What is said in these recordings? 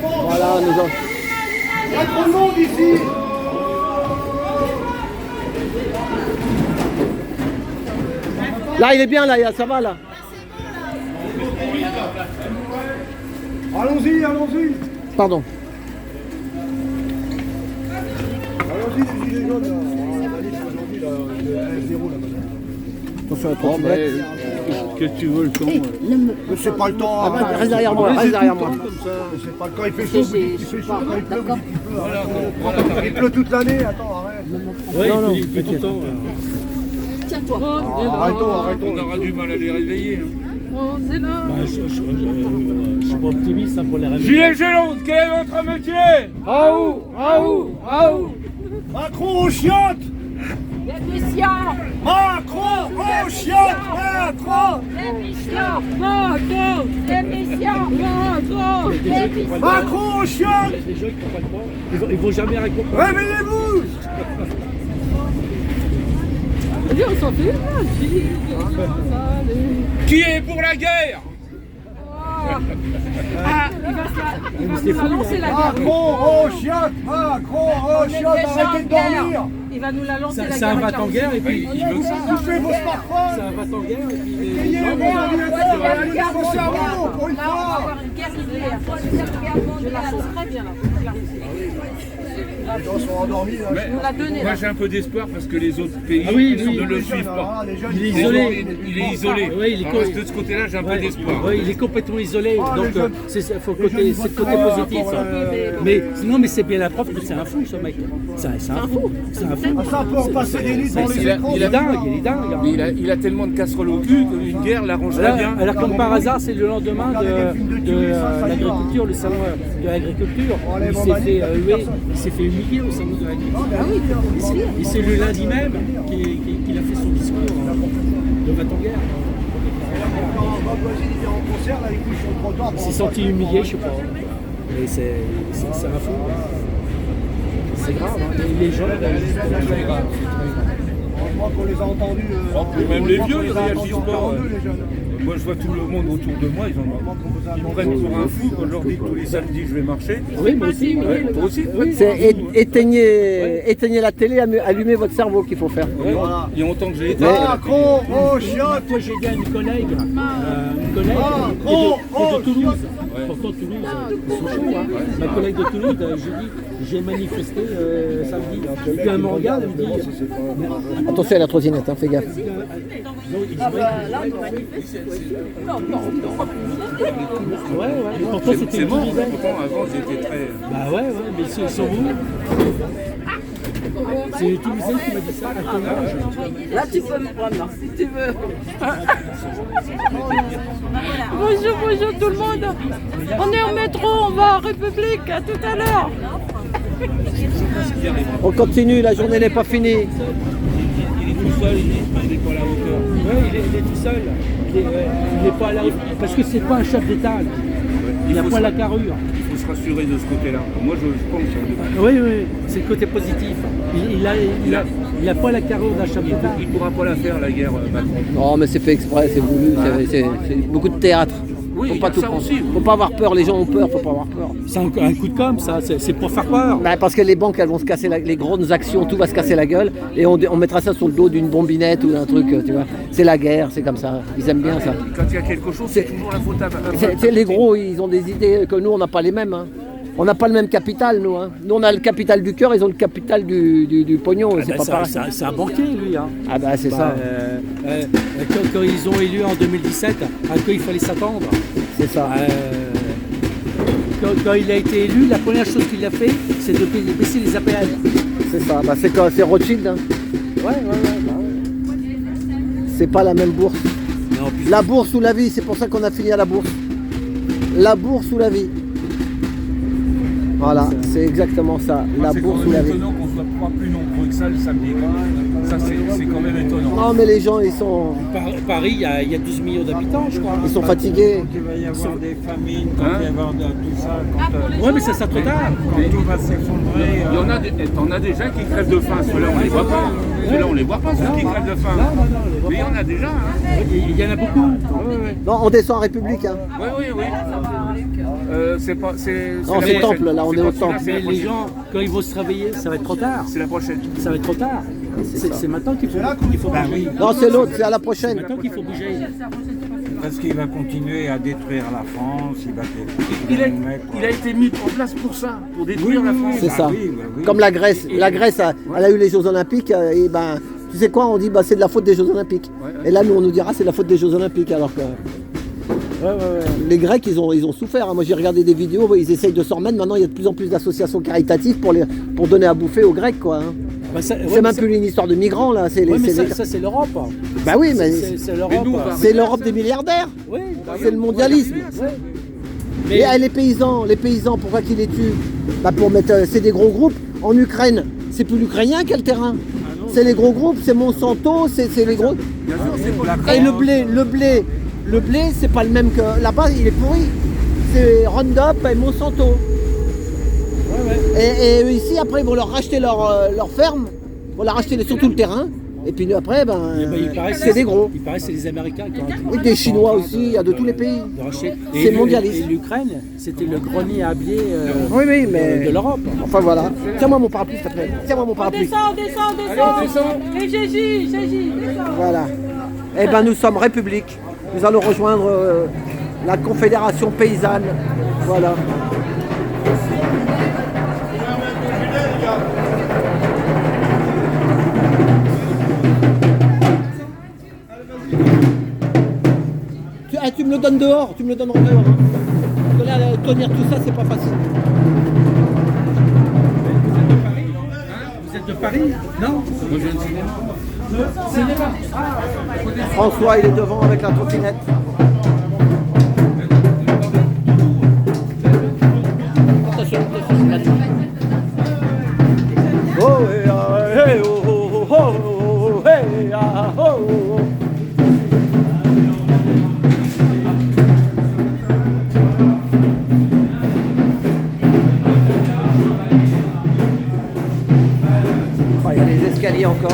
Voilà, nous avons... Il y a trop de monde ici. Là, il est bien, là, ça va, là. Allons-y, allons-y. Pardon. Allons-y, les gilets jaunes. On a dit aujourd'hui, là, le 1-0 là-bas. Attention à toi. Qu'est-ce que tu veux le temps Mais c'est pas le temps. Ah, reste derrière moi, reste derrière moi. C'est pas le temps, il fait chaud, vous dites qu'il fait chaud, quand il pleut, vous dites qu'il pleut. Il pleut toute l'année, attends, arrête. Non, non, il fait tout le temps. Tiens-toi. Arrêtons. On aura du mal à les réveiller. Oh, c'est là. Je suis pas optimiste hein, pour les réveiller. Gilet jaune, quel est votre métier? Macron aux chiottes. Démission. Macron aux chiottes. Macron. Démission. Macron. Démission. Macron. Démission. Macron aux chiottes. Les gens qui comprennent pas, ils vont jamais raconter. Réveillez-vous. Allez, on s'en fait. Qui est pour la guerre? Il va nous lancer la guerre. Macron aux chiottes. Macron aux chiottes. Arrêtez de dormir. Il va nous la lancer la guerre. Ça va en guerre et puis il veut Touchez vos smartphones. ça va en guerre et puis Ayez vos ordinateurs. Allez vos cerveaux pour une Là, on va fois. avoir une guerre nucléaire. Je la sens très bien là. Les gens sont endormis. Là. On l'a donné. Moi j'ai un peu d'espoir parce que les autres pays Ah oui, ne le suivent pas. Les jeunes, il est ils sont isolé. endormis. Il est isolé. Oui, il est Parce que de ce côté-là j'ai un peu d'espoir. Ouais, il est complètement isolé, Ah, donc les jeunes- c'est le côté jeunes votent pas positif. pour, Mais non, mais c'est bien la preuve que c'est un fou ce mec. C'est un fou. C'est un fou. Ah, ça peut passer des lits dans les écrans. Il est dingue, il est dingue. Il a tellement de casseroles au cul qu'une guerre l'arrangerait bien. Alors comme par hasard, c'est le lendemain de l'agriculture, le salon de l'agriculture. Il s'est fait huer, il s'est fait humilier au salon de l'agriculture. Ah oui, Et c'est le lundi même qu'il a fait son discours de va-t-en-guerre. Votre voisine, il vient en concert, là, il couche sur le trottoir. Il s'est senti humilié, je sais pas. Mais c'est un fou. C'est grave, hein. Les gens, c'est grave. Je crois qu'on les a entendus. Même les vieux, ils on les a réagissent entendus en pas. 42, les jeunes. Moi je vois tout le monde autour de moi, ils me prennent pour un fou quand je leur dis que tous les samedis je vais marcher. Oui, moi aussi. Ouais, toi aussi. C'est éteignez la télé, allumez votre cerveau qu'il faut faire. Il y a longtemps que j'ai été. Macron aux chiottes. Moi j'ai dit à une collègue qui est de Toulouse. Pourtant Toulouse, ils sont chauds. Hein. Ma collègue de Toulouse, j'ai manifesté samedi. Puis elle me regarde, elle me dit. Attention à la trottinette, hein, fais gaffe. Ouais. Pourtant c'était C'est une mort, dizaine. pourtant avant j'étais très. Bah ouais, mais ils sont où? C'est les Toulousains qui m'a dit ça à ton âge. là tu peux me prendre si tu veux. Bonjour tout le monde. On est au métro, on va à République, à tout à l'heure. On continue, la journée n'est pas finie. Il est tout seul, il n'est pas à la hauteur. Ouais, il est tout seul. Il est pas à la... Parce que c'est pas un chef d'État. Lui. Il n'a pas la carrure. Il faut se rassurer de ce côté-là. Moi je pense que Oui, c'est le côté positif. Il a pas la carrure d'un chef d'État. il ne pourra pas la faire la guerre Macron. Non, mais c'est fait exprès, c'est voulu, c'est beaucoup de théâtre. Oui, Faut il y pas a tout ça prendre. aussi. Faut pas avoir peur, les gens ont peur, faut pas avoir peur. C'est un coup de com', ça. C'est pour faire peur. Bah, parce que les banques, elles vont se casser les grandes actions, tout va se casser la gueule, et on mettra ça sur le dos d'une bombinette ou d'un truc, tu vois. C'est la guerre, c'est comme ça. Ils aiment bien ça. Quand il y a quelque chose, c'est toujours la faute à Les gros, ils ont des idées que nous, on n'a pas les mêmes. Hein. On n'a pas le même capital, nous. Hein. Nous, on a le capital du cœur, ils ont le capital du pognon. C'est pas pareil. C'est un banquier, lui. Hein. Ah bah c'est ça. Quand ils ont élu en 2017, à quoi il fallait s'attendre. C'est ça. Quand il a été élu, la première chose qu'il a fait, c'est de baisser les APL. C'est ça. Bah, c'est Rothschild. Hein. Ouais. C'est pas la même bourse. Non, puis La bourse ou la vie, c'est pour ça qu'on a fini à la bourse. La bourse ou la vie. Voilà, c'est exactement ça. La bourse ou la vie. C'est étonnant qu'on ne soit pas plus nombreux que ça le samedi. Ça, c'est quand même étonnant. Non, mais les gens, ils sont Paris, il y a 12 millions d'habitants, je crois. fatigués. Il va y avoir des famines, quand il va y avoir tout ça, Ouais, mais ça trop tard. quand tout va s'effondrer. Il y en a t'en as déjà qui crèvent de faim. Ceux-là, on les voit pas. Ceux-là, on les voit pas, ceux qui crèvent de faim. Mais il y en a déjà. Hein. Il y en a beaucoup. Non, on descend en République. Hein. Oui. c'est pas. Non, c'est temple, là, on est au temple. Mais les gens, quand ils vont se réveiller, ça va être trop tard. C'est la prochaine. Ça va être trop tard. C'est maintenant qu'il faut bouger. Non, c'est l'autre, c'est à la C'est prochaine. maintenant qu'il faut bouger. Parce qu'il va continuer à détruire la France, Il a été mis en place pour ça, pour détruire la France. C'est ça. oui. Comme la Grèce. La Grèce, elle a eu les Jeux Olympiques, et ben, tu sais quoi, on dit c'est de la faute des Jeux Olympiques. Et là, nous, on nous dira c'est de la faute des Jeux Olympiques, alors que les Grecs, ils ont souffert. Hein. Moi, j'ai regardé des vidéos, ils essayent de s'en remettre. Maintenant, il y a de plus en plus d'associations caritatives pour donner à bouffer aux Grecs, quoi. Hein. C'est même plus une histoire de migrants, là. Ça, c'est l'Europe. Bah oui, mais C'est l'Europe. c'est l'Europe des milliardaires. Oui, C'est le mondialisme. Mais Et les paysans, pourquoi qu'ils les tuent? Bah pour mettre, c'est des gros groupes. En Ukraine, c'est plus l'Ukrainien qui a le terrain. C'est les gros groupes, c'est Monsanto, c'est les gros. Bien sûr, c'est pas Et le blé, c'est pas le même que là-bas, il est pourri. C'est Roundup et Monsanto. Et ici, après, ils vont leur racheter leur ferme, ils vont leur racheter surtout le terrain. Et puis après, c'est des gros. Il paraît que c'est les Américains qui ont Oui, des Chinois aussi, il y a de tous les pays. C'est mondialiste. Et l'Ukraine, c'était le grenier à blé Oui, mais. de l'Europe. Enfin voilà. Tiens-moi mon parapluie, s'il te plaît. Tiens-moi mon parapluie. Descends. Et Gigi, descends. Voilà. Eh bien, nous sommes République. Nous allons rejoindre la Confédération paysanne. Voilà. Tu me le donnes dehors, tu me le donneras dehors. Hein. Parce que là, tenir tout ça, c'est pas facile. Vous êtes de Paris? Non? Moi, je viens de cinéma. François, il est devant avec la trottinette. Attention, oh, hey, ah, hey, oh, oh, oh, oh, hey, ah, oh, oh. Il y a les escaliers encore.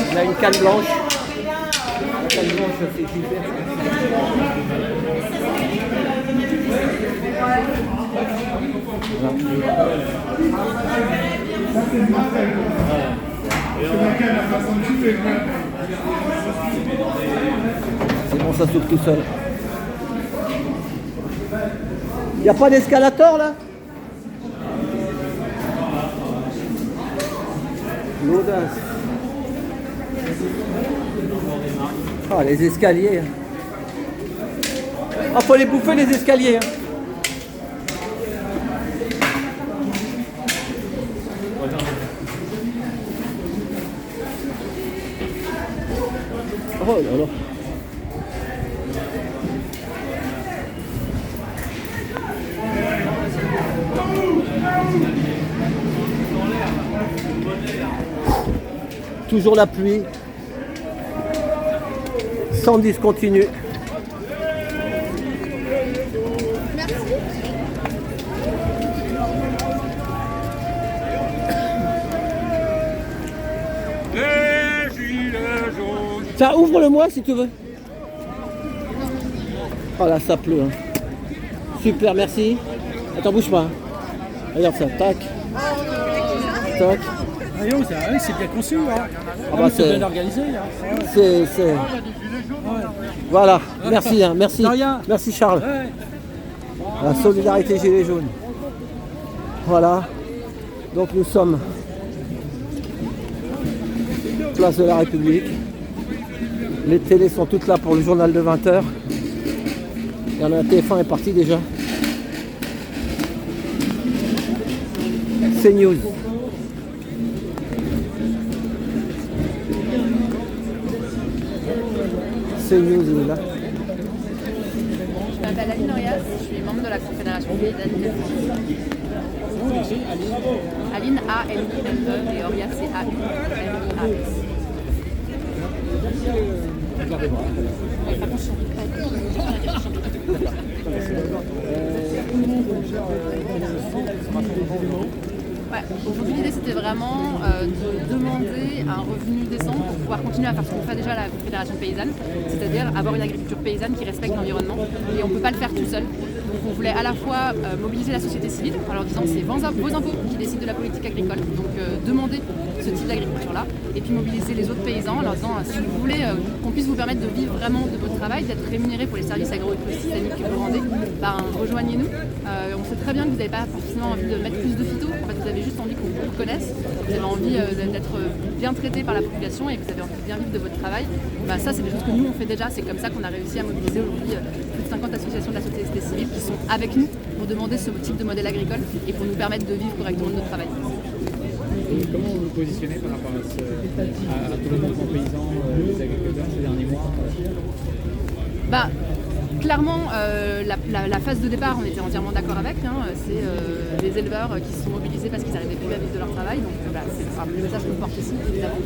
On a une canne blanche. La canne blanche, c'est super. C'est bon, ça s'ouvre tout seul. Il n'y a pas d'escalator là? L'audace. Ah, les escaliers. Ah, faut les bouffer les escaliers. Hein. Oh là là. Toujours la pluie. Sans discontinu. Les gilets jaunes. Ça, ouvre-le-moi si tu veux. Oh là, ça pleut. Hein. Super, merci. Attends, bouge pas. Regarde ça, tac. Tac. C'est bien conçu. Hein. Ah bah, c'est bien organisé. Hein. C'est... Voilà, merci, hein, merci. De rien. Merci Charles. Ouais. La solidarité Gilets jaunes. Voilà. Donc nous sommes place de la République. Les télés sont toutes là pour le journal de 20h. Il y en a un, TF1 est parti déjà. CNews. CNews il est là. Je m'appelle Aline Orias, je suis membre de la Confédération paysanne de France. Aline A-L-I-N-E et Orias c'est A-U-L-I-A-S. Regardez-moi. Ouais, aujourd'hui l'idée c'était vraiment de demander un revenu décent pour pouvoir continuer à faire ce qu'on fait déjà à la Confédération paysanne, c'est-à-dire avoir une agriculture paysanne qui respecte l'environnement, et on ne peut pas le faire tout seul. Donc on voulait à la fois mobiliser la société civile en leur disant que c'est vos impôts qui décident de la politique agricole, donc demander ce type d'agriculture-là, et puis mobiliser les autres paysans en leur disant si vous voulez qu'on puisse vous permettre de vivre vraiment de votre travail, d'être rémunéré pour les services agroécosystémiques que vous rendez, rejoignez-nous. On sait très bien que vous n'avez pas forcément envie de mettre plus de phyto, en fait vous avez juste envie qu'on vous reconnaisse, vous avez envie d'être bien traité par la population et que vous avez envie de bien vivre de votre travail. Ça c'est des choses que nous on fait déjà, c'est comme ça qu'on a réussi à mobiliser aujourd'hui plus de 50 associations de la société civile qui sont avec nous pour demander ce type de modèle agricole et pour nous permettre de vivre correctement de notre travail. Et comment vous vous positionnez par rapport à tous les mouvements paysans, les agriculteurs ces derniers mois Clairement, la phase de départ, on était entièrement d'accord avec. C'est des éleveurs qui se sont mobilisés parce qu'ils n'arrivaient plus à vivre de leur travail. Donc c'est le message qu'on porte ici, évidemment.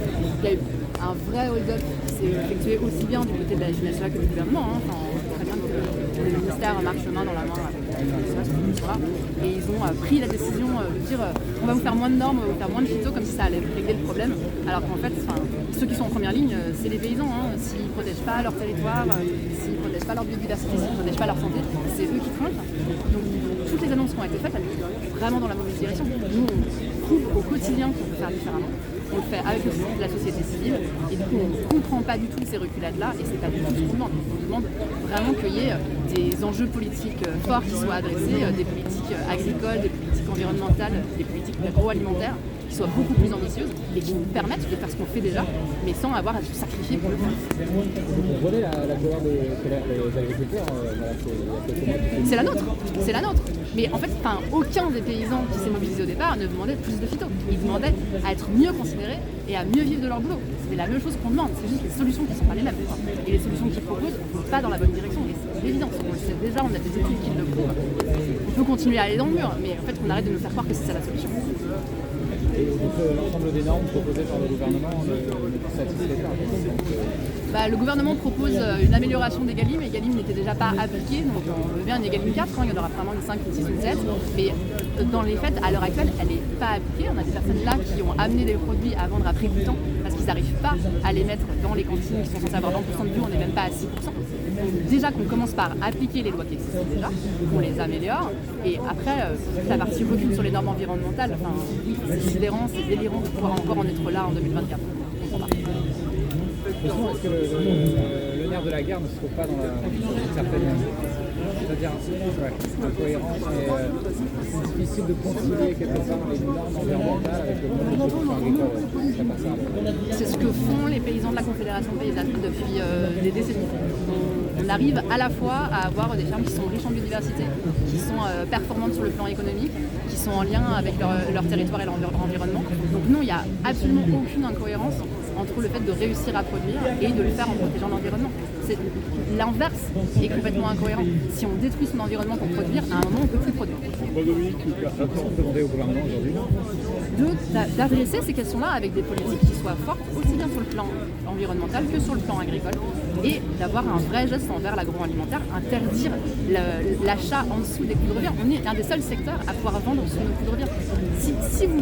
Il y a eu un vrai hold-up qui s'est effectué aussi bien du côté de la FNSEA que du gouvernement. On sait très bien que le ministère marche main dans la main avec la FNSEA sur ce point-là. Et ils ont pris la décision de dire on va vous faire moins de normes, on va vous faire moins de phyto, comme si ça allait régler le problème. Alors qu'en fait, ceux qui sont en première ligne, c'est les paysans. S'ils ne protègent pas leur territoire, s'ils ne protègent pas leur biodiversité, s'ils ne protègent pas leur santé, c'est eux qui trinquent. Donc toutes les annonces qui ont été faites, elles vont vraiment dans la mauvaise direction. Nous, on prouve au quotidien qu'on peut faire différemment. On le fait avec le soutien de la société civile et du coup on ne comprend pas du tout ces reculades-là et c'est pas du tout ce qu'on demande. On demande vraiment qu'il y ait des enjeux politiques forts qui soient adressés, des politiques agricoles, des politiques environnementales, des politiques agroalimentaires qui soient beaucoup plus ambitieuses et qui nous permettent de faire ce qu'on fait déjà, mais sans avoir à se sacrifier pour le faire. Vous voyez la colère des agriculteurs, c'est la nôtre. Mais en fait, aucun des paysans qui s'est mobilisé au départ ne demandait plus de phyto. Ils demandaient à être mieux considérés et à mieux vivre de leur boulot. C'est la même chose qu'on demande, c'est juste les solutions qui ne sont pas les mêmes. Et les solutions qu'ils proposent ne vont pas dans la bonne direction. Et c'est évident, on le sait déjà, on a des études qui le prouvent. On peut continuer à aller dans le mur, mais en fait, on arrête de nous faire croire que c'est ça la solution. Et donc l'ensemble des normes proposées par le gouvernement ne satisfait pas. Le gouvernement propose une amélioration d'Egalim. Egalim n'était déjà pas appliquée, donc on veut bien une Egalim 4, il y en aura vraiment une 5, une 6, une 7. Mais dans les faits, à l'heure actuelle, elle n'est pas appliquée. On a des personnes là qui ont amené des produits à vendre à prix coûtant parce qu'ils n'arrivent pas à les mettre dans les cantines qui sont censées avoir 20% de bio, on n'est même pas à 6%. Donc déjà qu'on commence par appliquer les lois qui existent déjà, qu'on les améliore, et après, la partie recul sur les normes environnementales, c'est sidérant, c'est délirant de pouvoir encore en être là en 2024. On comprend pas. Est-ce que le nerf de la guerre ne se trouve pas dans une certaine... C'est-à-dire, incohérence, mais c'est difficile de concilier quelque part les normes environnementales avec le monde de production agricole. C'est ce que font les paysans de la Confédération paysanne depuis des décennies. On arrive à la fois à avoir des fermes qui sont riches en biodiversité, qui sont performantes sur le plan économique, qui sont en lien avec leur territoire et leur environnement. Donc non, il n'y a absolument aucune incohérence entre le fait de réussir à produire et de le faire en protégeant l'environnement. L'inverse est complètement incohérent. Si on détruit son environnement pour produire, à un moment on ne peut plus produire. Qu'est-ce qu'on peut demander au gouvernement aujourd'hui ? D'adresser ces questions-là avec des politiques qui soient fortes, aussi bien sur le plan environnemental que sur le plan agricole, et d'avoir un vrai geste envers l'agroalimentaire, interdire l'achat en dessous des coûts de revient. On est un des seuls secteurs à pouvoir vendre sous nos coûts de revient. Si vous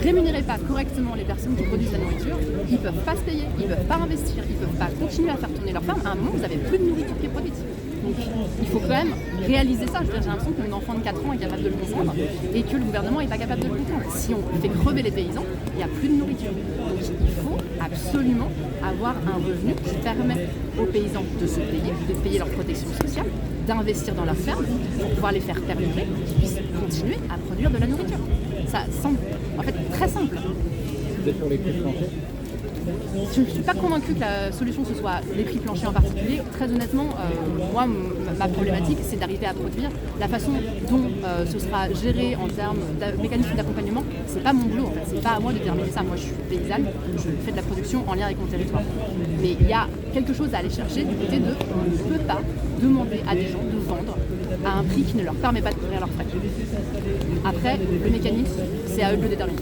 rémunérez pas correctement les personnes qui produisent la nourriture, ils ne peuvent pas se payer, ils ne peuvent pas investir, ils ne peuvent pas continuer à faire tourner leur ferme. À un moment, vous n'avez plus de nourriture qui est produite. Donc il faut quand même réaliser ça. J'ai l'impression que mon enfant de 4 ans est capable de le comprendre et que le gouvernement n'est pas capable de le comprendre. Si on fait crever les paysans, il n'y a plus de nourriture. Donc il faut absolument avoir un revenu qui permet aux paysans de se payer, de payer leur protection sociale, d'investir dans leur ferme pour pouvoir les faire perdurer, qu'ils puissent continuer à produire de la nourriture. Ça semble en fait très simple. Vous êtes pour les prix planchers ? Je ne suis pas convaincue que la solution ce soit les prix planchers en particulier. Très honnêtement, moi, ma problématique, c'est d'arriver à produire. La façon dont ce sera géré en termes de mécanisme d'accompagnement, c'est pas mon boulot en fait. C'est pas à moi de déterminer ça. Moi, je suis paysanne, je fais de la production en lien avec mon territoire. Mais il y a quelque chose à aller chercher du côté de on ne peut pas demander à des gens de vendre à un prix qui ne leur permet pas de couvrir leurs frais. Après, le mécanisme, c'est à eux de le déterminer.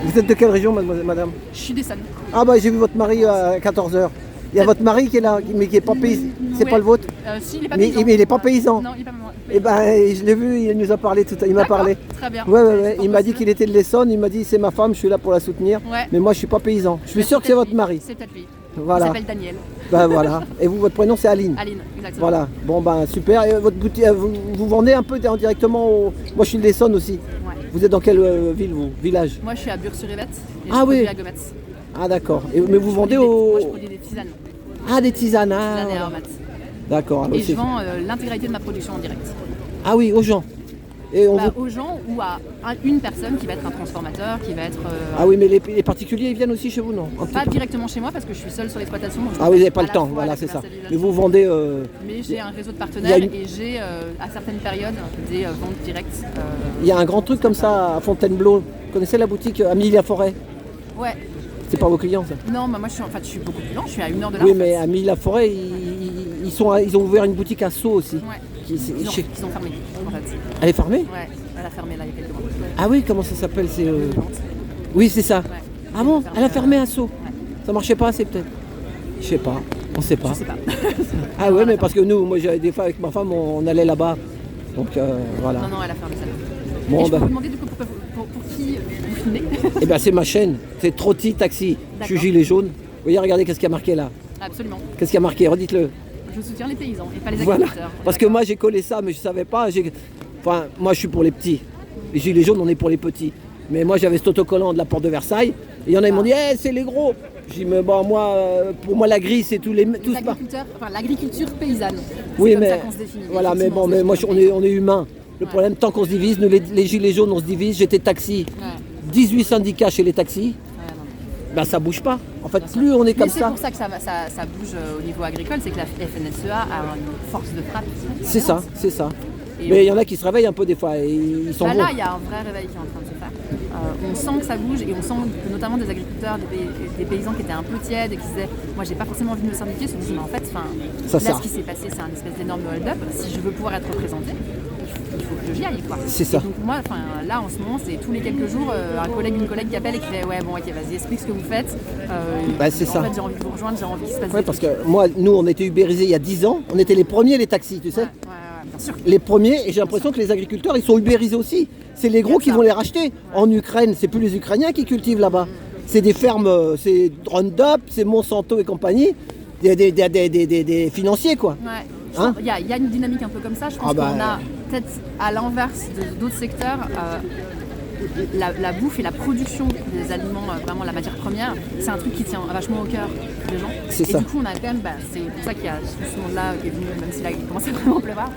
Vous êtes de quelle région, mademoiselle, madame? Je suis d'Essonne. Ah bah j'ai vu votre mari à 14h. Il y a votre mari qui est là, mais qui n'est pas paysan. C'est Ouais. pas le vôtre? Si, il est pas Mais paysan. il n'est pas paysan. Non, il est pas moi. Eh ben, je l'ai vu, il nous a parlé tout à l'heure. Il m'a D'accord, parlé. Très bien. Ouais. C'est Il m'a dit possible. qu'il était de l'Essonne. Il m'a dit c'est ma femme, je suis là pour la soutenir. Ouais. Mais moi, je suis pas paysan. Je suis Mais sûr que c'est peut-être votre lui. mari. C'est peut-être lui. Voilà. Il s'appelle Daniel. Ben voilà. Et vous, votre prénom c'est Aline. Aline, exactement. Voilà. Bon ben super. Et votre boutique, vous vendez un peu directement au. Moi, je suis de l'Essonne aussi. Ouais. Vous êtes dans quelle ville, vous? Village? Moi, je suis à Bure-sur-Yvette. Et Ah je oui. produis à Gometz. Ah d'accord. Mais vous vendez Moi, au. je produis des tisanes. Ah des tisanes. Ah, Tisanes et voilà. aromates. D'accord. alors Et je c'est- vends l'intégralité de ma production en direct. Ah oui, aux gens. Et on Bah, vous- aux gens ou à une personne qui va être un transformateur, qui va être. Ah oui, mais les particuliers ils viennent aussi chez vous, non? Un petit Pas peu. directement chez moi parce que je suis seule sur l'exploitation. donc je Ah oui, vous n'avez fais pas le à la temps, fois voilà, la c'est ça. commercialisation. Mais vous vendez. Mais j'ai un réseau de Il y partenaires a une- et j'ai à certaines périodes des ventes directes. Il y a un grand truc comme ça à Fontainebleau. Vous connaissez la boutique Amélie Laforêt? Ouais. C'est pas vos clients ça? Non, bah moi je suis beaucoup plus lent, je suis à 1 heure de là. Oui, en fait. mais Amélie Laforêt, ils ont ouvert une boutique à Sceaux aussi. Ouais. Qui- Ils ont fermé en fait. Elle est fermée? Ouais, elle a fermé là il y a quelques mois. Ah oui, comment ça s'appelle? Oui, c'est ça. Ouais. Ah bon? Elle a fermé à Sceaux. Ouais. Ça marchait pas assez peut-être? Je sais pas. On sait pas. Je sais pas. Ah ouais, mais parce que nous, moi, des fois avec ma femme, on allait là-bas. Donc voilà. Non, elle a fermé celle-là. Bon, Et je peux bah. vous demander du coup pour qui vous filmez? Eh ben c'est ma chaîne. C'est Trotti Taxi. Je suis D'accord. gilet jaune. Vous voyez, regardez qu'est-ce qu'il y a marqué là. Absolument. Qu'est-ce qu'il y a marqué? Redites-le. Je soutiens les paysans et pas les Voilà. agriculteurs. Parce que moi j'ai collé ça, mais je savais pas. Enfin, moi je suis pour les petits. Les gilets jaunes, on est pour les petits. Mais moi j'avais cet autocollant de la porte de Versailles. Et il y en a, ils m'ont dit, c'est les gros. J'ai dit, mais bon, moi, pour moi la grille, c'est tous les. Les Tous pas. agriculteurs, enfin l'agriculture paysanne. Oui, C'est comme mais. ça qu'on se définit. Voilà, mais bon, Effectivement, mais moi c'est on est humain. Le Ouais. problème, tant qu'on se divise, nous les gilets jaunes, on se divise. J'étais taxi. Ouais. 18 syndicats chez les taxis. Ouais, non. Ben ça bouge pas. En fait, plus on est comme Mais c'est ça. pour ça que ça bouge au niveau agricole, c'est que la FNSEA a une force de frappe. C'est ça, c'est ça. Et Mais il y en a qui se réveillent un peu des fois et ils sont Bah bons. là, il y a un vrai réveil qui est en train de se faire. On sent que ça bouge et on sent que notamment des agriculteurs, des paysans qui étaient un peu tièdes et qui disaient moi j'ai pas forcément envie de me syndiquer, se disent mais en fait Ça là sert. ce qui s'est passé c'est un espèce d'énorme hold-up. Si je veux pouvoir être représenté, il faut que j'y aille quoi. C'est ça. Et donc moi là en ce moment c'est tous les quelques jours un collègue, une collègue qui appelle et qui fait ouais bon ok vas-y explique ce que vous faites. Bah, c'est en ça. fait j'ai envie de vous rejoindre, j'ai envie qu'il se passe Ouais, des parce trucs. que moi, nous, on était ubérisés il y a 10 ans. On était les premiers, les taxis, tu sais. Ouais, bien sûr. Les premiers, et j'ai l'impression que les agriculteurs, ils sont ubérisés aussi. C'est les gros qui vont les racheter. En Ukraine, c'est plus les Ukrainiens qui cultivent là-bas. C'est des fermes, c'est Roundup, c'est Monsanto et compagnie. Des financiers, quoi. Ouais. Hein Il y a une dynamique un peu comme ça. Je pense Ah bah, qu'on a peut-être à l'inverse d'autres secteurs, la bouffe et la production des aliments, vraiment la matière première, c'est un truc qui tient vachement au cœur des gens. C'est et ça. du coup, on a quand même, c'est pour ça qu'il y a tout ce monde-là qui est venu, même si là il commence à vraiment pleuvoir,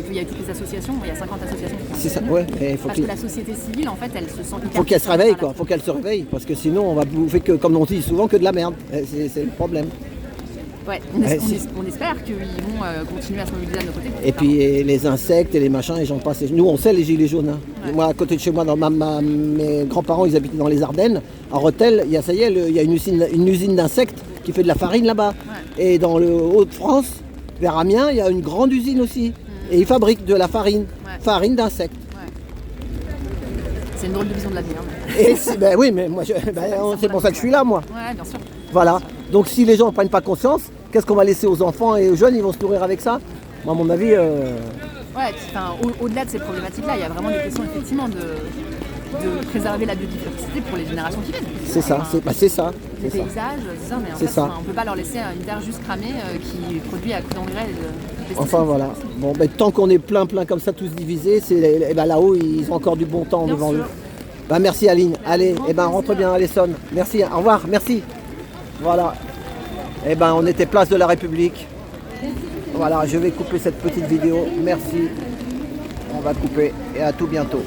qu'il y a toutes les associations, il y a 50 associations. qui C'est ça, sont ouais. Et faut Parce que la société civile, en fait, elle se sent hyper faut qu'elle se concernée réveille, par la quoi. Faut qu'elle se réveille. Parce que sinon, on va bouffer que, comme on dit souvent, que de la merde. C'est le problème. Ouais, Ouais, on espère qu'ils vont continuer à se mobiliser à nos côtés. Et puis les insectes et les machins, et j'en passe. Et nous, on sait les gilets jaunes. Hein. Ouais. Moi, à côté de chez moi, mes grands-parents, ils habitaient dans les Ardennes. À Rethel, il y a, ça y est, il y a une usine d'insectes qui fait de la farine là-bas. Ouais. Et dans le Hauts-de-France, vers Amiens, il y a une grande usine aussi. Et ils fabriquent de la farine. Ouais. Farine d'insectes. C'est une drôle de vision de l'avenir. Et ben oui, mais moi, c'est pour ça que je suis là, moi. Ouais, bien sûr. Voilà. Donc si les gens ne prennent pas conscience, qu'est-ce qu'on va laisser aux enfants et aux jeunes? Ils vont se nourrir avec ça? Moi, à mon avis... Ouais, puis, au-delà de ces problématiques-là, il y a vraiment des questions effectivement de préserver la biodiversité pour les générations qui viennent. C'est ça, c'est ça. Les C'est ça. paysages, c'est ça, mais en C'est fait, ça. on ne peut pas leur laisser une terre juste cramée qui produit à coups d'engrais et de pesticides. Enfin voilà. Bon, ben, tant qu'on est plein comme ça, tous divisés, là-haut, ils ont encore du bon temps Bien devant sûr. eux. Ben, merci Aline. Allez, rentre bien à l'Essonne. Merci, au revoir, merci. Voilà. On était place de la République. Voilà, je vais couper cette petite vidéo. Merci. On va couper et à tout bientôt.